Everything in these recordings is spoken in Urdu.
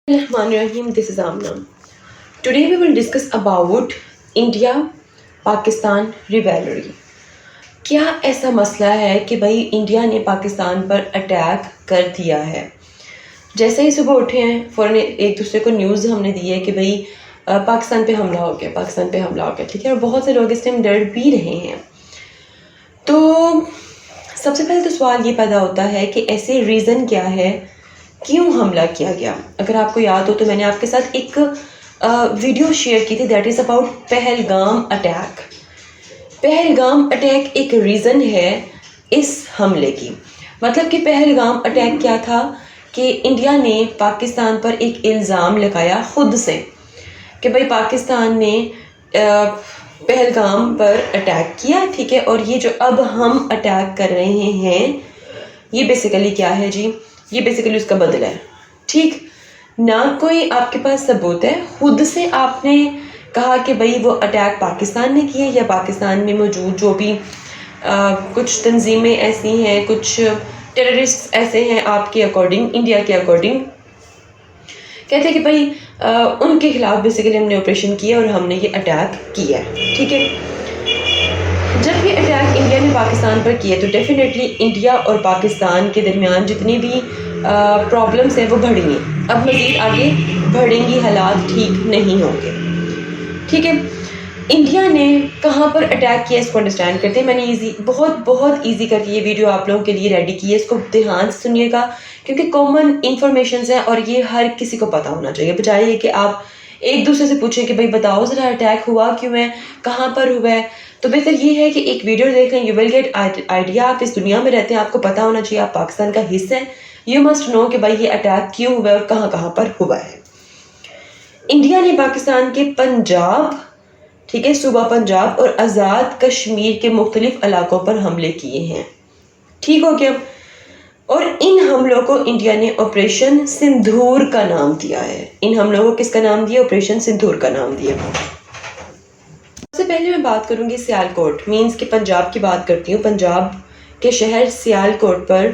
Bismillahirrahmanirrahim. This is Amna. Today we will discuss about India-Pakistan rivalry. کیا ایسا مسئلہ ہے کہ بھائی انڈیا نے پاکستان پر اٹیک کر دیا ہے؟ جیسے ہی صبح اٹھے ہیں فوراً ایک دوسرے کو نیوز ہم نے دی ہے کہ بھائی پاکستان پہ حملہ ہو گیا، پاکستان پہ حملہ ہو گیا، ٹھیک ہے، اور بہت سے لوگ اس ٹائم ڈر بھی رہے ہیں. تو سب سے پہلے تو سوال یہ پیدا ہوتا ہے کہ ایسے ریزن کیا ہے، کیوں حملہ کیا گیا؟ اگر آپ کو یاد ہو تو میں نے آپ کے ساتھ ایک ویڈیو شیئر کی تھی، that is about Pahalgam attack. Pahalgam attack ایک ریزن ہے اس حملے کی. مطلب کہ پہلگام اٹیک کیا تھا کہ انڈیا نے پاکستان پر ایک الزام لگایا خود سے کہ بھائی پاکستان نے پہلگام پر اٹیک کیا، ٹھیک ہے، اور یہ جو اب ہم اٹیک کر رہے ہیں یہ بیسیکلی کیا ہے جی؟ یہ بیسیکلی اس کا بدلہ ہے. ٹھیک، نہ کوئی آپ کے پاس ثبوت ہے، خود سے آپ نے کہا کہ بھئی وہ اٹیک پاکستان نے کیے، یا پاکستان میں موجود جو بھی کچھ تنظیمیں ایسی ہیں، کچھ ٹیررسٹ ایسے ہیں آپ کے اکارڈنگ، انڈیا کے اکارڈنگ، کہتے ہیں کہ بھئی ان کے خلاف بیسیکلی ہم نے آپریشن کیا اور ہم نے یہ اٹیک کیا ہے. ٹھیک ہے، جب یہ اٹیک انڈیا نے پاکستان پر کیا تو ڈیفینیٹلی انڈیا اور پاکستان کے درمیان جتنی بھی پرابلمس ہیں وہ بڑھیں گی، اب مزید آگے بڑھیں گی، حالات ٹھیک نہیں ہوں گے. ٹھیک ہے، انڈیا نے کہاں پر اٹیک کیا اس کو انڈرسٹینڈ کرتے ہیں. میں نے بہت ایزی کر کے یہ ویڈیو آپ لوگوں کے لیے ریڈی کی ہے، اس کو دھیان سے سنیے گا کیونکہ کامن انفارمیشنز ہیں اور یہ ہر کسی کو پتہ ہونا چاہیے، بجائے یہ کہ آپ ایک دوسرے سے پوچھیں کہ بھائی بتاؤ ذرا اٹیک ہوا کیوں ہے، کہاں پر ہوا ہے. تو بہتر یہ ہے کہ ایک ویڈیو دیکھیں، یو ول گیٹ آئیڈیا. آپ اس دنیا میں رہتے ہیں، آپ کو پتہ ہونا چاہیے، آپ پاکستان کا حصہ ہیں، یو مسٹ نو کہ بھائی یہ اٹیک کیوں ہوا ہے اور کہاں کہاں پر ہوا ہے. انڈیا نے پاکستان کے پنجاب، ٹھیک ہے، صوبہ پنجاب اور آزاد کشمیر کے مختلف علاقوں پر حملے کیے ہیں. ٹھیک ہو گیا، اور ان حملوں کو انڈیا نے آپریشن سندھور کا نام دیا ہے. ان حملوں کو کس کا نام دیا؟ آپریشن سندھور کا نام دیا. سب سے پہلے میں بات کروں گی سیالکوٹ، مینز کہ پنجاب کی بات کرتی ہوں. پنجاب کے شہر سیالکوٹ پر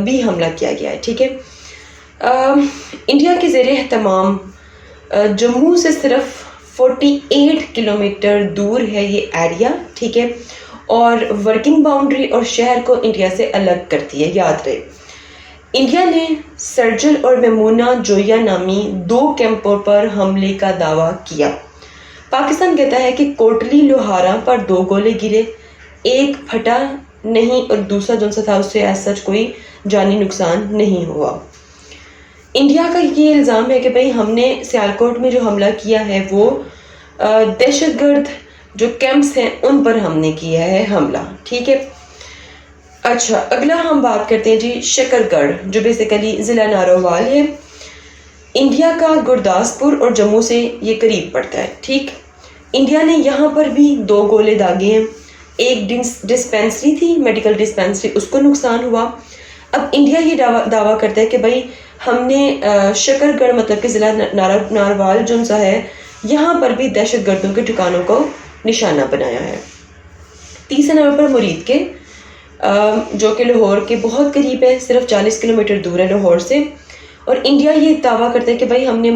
بھی حملہ کیا گیا ہے. ٹھیک ہے، انڈیا کے زیر اہتمام جموں سے صرف 48 کلومیٹر دور ہے یہ ایریا. ٹھیک ہے، اور ورکنگ باؤنڈری اور شہر کو انڈیا سے الگ کرتی ہے. یاد رہے، انڈیا نے سرجل اور میمونہ جویا نامی 2 کیمپوں پر حملے کا دعویٰ کیا. پاکستان کہتا ہے کہ کوٹلی لوہارا پر 2 گولے گرے، ایک پھٹا نہیں اور دوسرا جو تھا اس سے ایسا کوئی جانی نقصان نہیں ہوا. انڈیا کا یہ الزام ہے کہ بھئی ہم نے سیالکوٹ میں جو حملہ کیا ہے وہ دہشت گرد جو کیمپس ہیں ان پر ہم نے کیا ہے حملہ. ٹھیک ہے، اچھا اگلا ہم بات کرتے ہیں جی شکر گڑھ، جو بیسیکلی ضلع نارووال ہے. انڈیا کا گرداسپور اور جموں سے یہ قریب پڑتا ہے. ٹھیک، انڈیا نے یہاں پر بھی 2 گولے داغے ہیں. ایک ڈسپینسری تھی، میڈیکل ڈسپینسری، اس کو نقصان ہوا. اب انڈیا یہ دعویٰ کرتا ہے کہ بھئی ہم نے شکر گڑھ مطلب کہ ضلع نارووال جو سا ہے یہاں پر بھی دہشت گردوں کے ٹھکانوں کو نشانہ بنایا ہے. 30 نومبر پر مرید کے جو کہ لاہور کے بہت قریب ہے، صرف 40 کلومیٹر دور ہے لاہور سے، اور انڈیا یہ دعویٰ کرتا ہے کہ بھئی ہم نے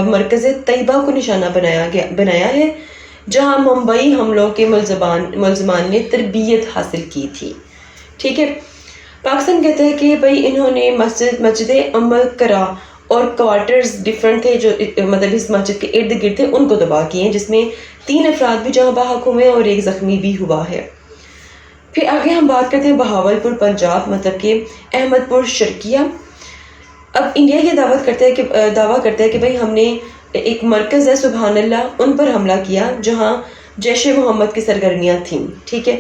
مرکز طیبہ کو نشانہ بنایا ہے جہاں ممبئی حملوں کے ملزمان نے تربیت حاصل کی تھی. ٹھیک ہے، پاکستان کہتا ہے کہ بھئی انہوں نے مسجد عمل کرا اور کوارٹرز ڈیفرنٹ تھے جو مطلب اس مسجد کے ارد گرد تھے ان کو تباہ کیے ہیں، جس میں 3 افراد بھی جہاں بحق ہوئے اور 1 زخمی بھی ہوا ہے. پھر آگے ہم بات کرتے ہیں بہاول پور پنجاب مطلب کہ احمد پور شرقیہ. اب انڈیا یہ دعویٰ کرتا ہے کہ بھئی ہم نے ایک مرکز ہے سبحان اللہ ان پر حملہ کیا جہاں جیش محمد کی سرگرمیاں تھیں. ٹھیک ہے،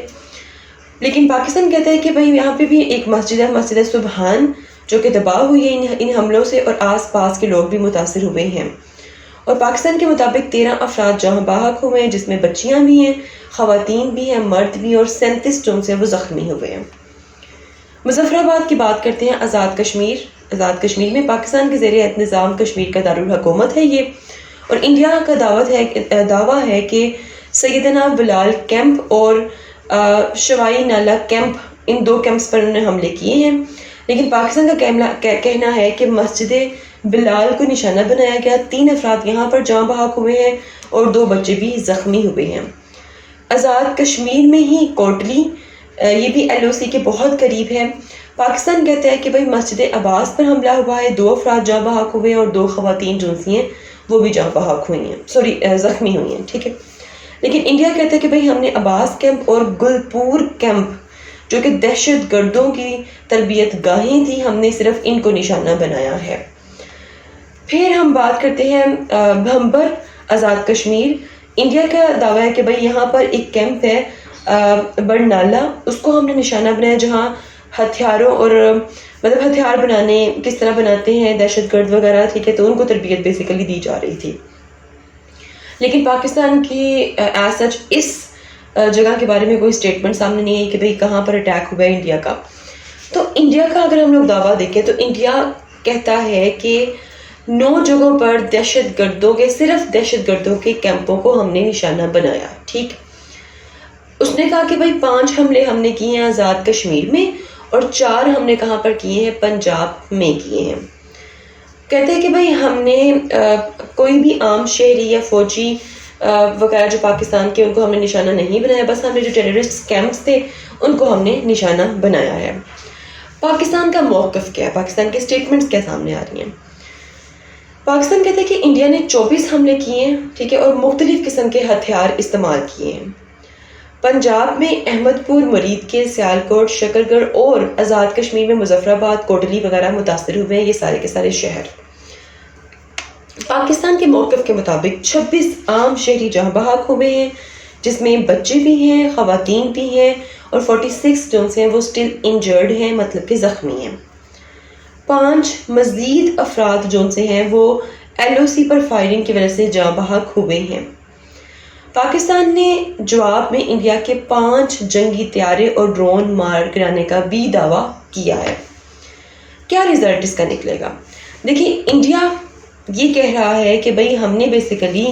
لیکن پاکستان کہتا ہے کہ بھئی یہاں پہ بھی ایک مسجد ہے، مسجد سبحان، جو کہ تباہ ہوئی ہے ان حملوں سے اور آس پاس کے لوگ بھی متاثر ہوئے ہیں. اور پاکستان کے مطابق 13 افراد جہاں بحق ہوئے ہیں، جس میں بچیاں بھی ہیں، خواتین بھی ہیں، مرد بھی، اور 37 جو سے وہ زخمی ہوئے ہیں. مظفر آباد کی بات کرتے ہیں. آزاد کشمیر میں پاکستان کے زیر انتظام کشمیر کا دارالحکومت ہے یہ، اور انڈیا کا دعویٰ ہے کہ سیدنا بلال کیمپ اور شوائی نالا کیمپ، ان 2 کیمپس پر انہوں نے حملے کیے ہیں. لیکن پاکستان کا کہنا ہے کہ مسجد بلال کو نشانہ بنایا گیا. 3 افراد یہاں پر جاں بحق ہوئے ہیں اور 2 بچے بھی زخمی ہوئے ہیں. آزاد کشمیر میں ہی کوٹلی، یہ بھی LOC کے بہت قریب ہے. پاکستان کہتا ہے کہ بھائی مسجد عباس پر حملہ ہوا ہے، 2 افراد جاں بحق ہوئے ہیں اور 2 خواتین جو سی ہیں وہ بھی جاں بحق ہوئی ہیں، زخمی ہوئی ہیں. ٹھیک ہے، لیکن انڈیا کہتا ہے کہ بھائی ہم نے عباس کیمپ اور گلپور کیمپ جو کہ دہشت گردوں کی تربیت گاہیں تھی، ہم نے صرف ان کو نشانہ بنایا ہے. پھر ہم بات کرتے ہیں بھمبر آزاد کشمیر. انڈیا کا دعویٰ ہے کہ بھائی یہاں پر ایک کیمپ ہے برنالہ، اس کو ہم نے نشانہ بنایا جہاں ہتھیاروں اور ہتھیار بنانے کس طرح بناتے ہیں دہشت گرد وغیرہ. ٹھیک ہے، تو ان کو تربیت بیسیکلی دی جا رہی تھی. لیکن پاکستان کی ایز سچ اس جگہ کے بارے میں کوئی اسٹیٹمنٹ سامنے نہیں آئی کہ بھئی کہاں پر اٹیک ہوا ہے انڈیا کا. تو انڈیا کا اگر ہم لوگ دعویٰ دیکھیں تو انڈیا کہتا ہے کہ 9 جگہوں پر دہشت گردوں کے، صرف دہشت گردوں کے کیمپوں کو ہم نے نشانہ بنایا. ٹھیک، اس نے کہا کہ بھئی 5 حملے ہم نے کیے ہیں آزاد کشمیر میں اور 4 ہم نے کہاں پر کیے ہیں، پنجاب میں کیے ہیں. کہتے ہیں کہ بھئی ہم نے کوئی بھی عام شہری یا فوجی وغیرہ جو پاکستان کے ان کو ہم نے نشانہ نہیں بنایا، بس ہم نے جو ٹیررسٹ کیمپس تھے ان کو ہم نے نشانہ بنایا ہے. پاکستان کا موقف کیا ہے، پاکستان کے سٹیٹمنٹس کیا سامنے آ رہی ہیں. پاکستان کہتا ہے کہ انڈیا نے 24 حملے کیے ہیں، ٹھیک ہے، اور مختلف قسم کے ہتھیار استعمال کیے ہیں. پنجاب میں احمد پور، مرید کے، سیالکوٹ، شکرگڑھ اور آزاد کشمیر میں مظفر آباد، کوٹلی وغیرہ متاثر ہوئے ہیں، یہ سارے کے سارے شہر. پاکستان کے موقف کے مطابق 26 عام شہری جاں بحق ہوئے ہیں، جس میں بچے بھی ہیں، خواتین بھی ہیں، اور 46 جو ہیں وہ سٹل انجرڈ ہیں، مطلب کہ زخمی ہیں. 5 مزید افراد جو سے ہیں وہ LOC پر فائرنگ کی وجہ سے جاں بحق ہوئے ہیں. پاکستان نے جواب میں انڈیا کے 5 جنگی طیارے اور ڈرون مار گرانے کا بھی دعویٰ کیا ہے. کیا رزلٹ اس کا نکلے گا؟ دیکھیں، انڈیا یہ کہہ رہا ہے کہ بھئی ہم نے بیسیکلی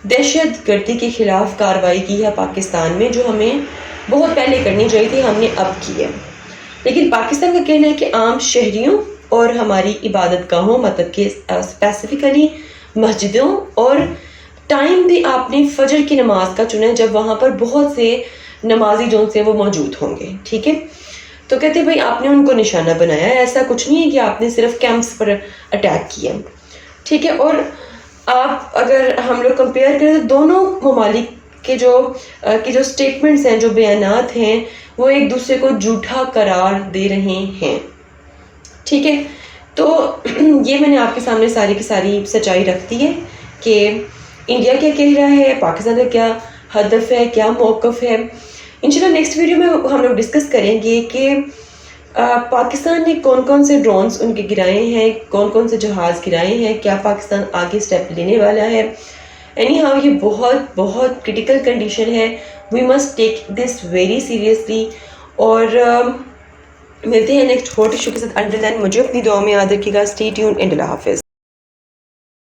دہشت گردی کے خلاف کارروائی کی ہے پاکستان میں، جو ہمیں بہت پہلے کرنی چاہیے تھی، ہم نے اب کی ہے. لیکن پاکستان کا کہنا ہے کہ عام شہریوں اور ہماری عبادت گاہوں، مطلب کہ اسپیسیفکلی مسجدوں، اور ٹائم بھی آپ نے فجر کی نماز کا چنا ہے جب وہاں پر بہت سے نمازی جو سے وہ موجود ہوں گے. ٹھیک ہے، تو کہتے ہیں بھئی آپ نے ان کو نشانہ بنایا ہے، ایسا کچھ نہیں ہے کہ آپ نے صرف کیمپس پر اٹیک کیا. ٹھیک ہے، اور آپ اگر ہم لوگ کمپیئر کریں تو دونوں ممالک کے جو سٹیٹمنٹس ہیں، جو بیانات ہیں، وہ ایک دوسرے کو جھوٹا قرار دے رہے ہیں. ٹھیک ہے، تو یہ میں نے آپ کے سامنے ساری کی ساری سچائی رکھ دی ہے کہ انڈیا کیا کہہ رہا ہے، پاکستان کا کیا ہدف ہے، کیا موقف ہے. انشاءاللہ نیکسٹ ویڈیو میں ہم لوگ ڈسکس کریں گے کہ پاکستان نے کون کون سے ڈرونز ان کے گرائے ہیں، کون کون سے جہاز گرائے ہیں، کیا پاکستان آگے سٹیپ لینے والا ہے. اینی ہاؤ یہ بہت بہت کرٹیکل کنڈیشن ہے، we must take this very seriously. اور ملتے ہیں نیکسٹ ہاٹ ایشو کے ساتھ. انٹل دین مجھے اپنی دعا میں یاد رکھیے گا. اسٹے ٹیون اینڈ اللہ حافظ.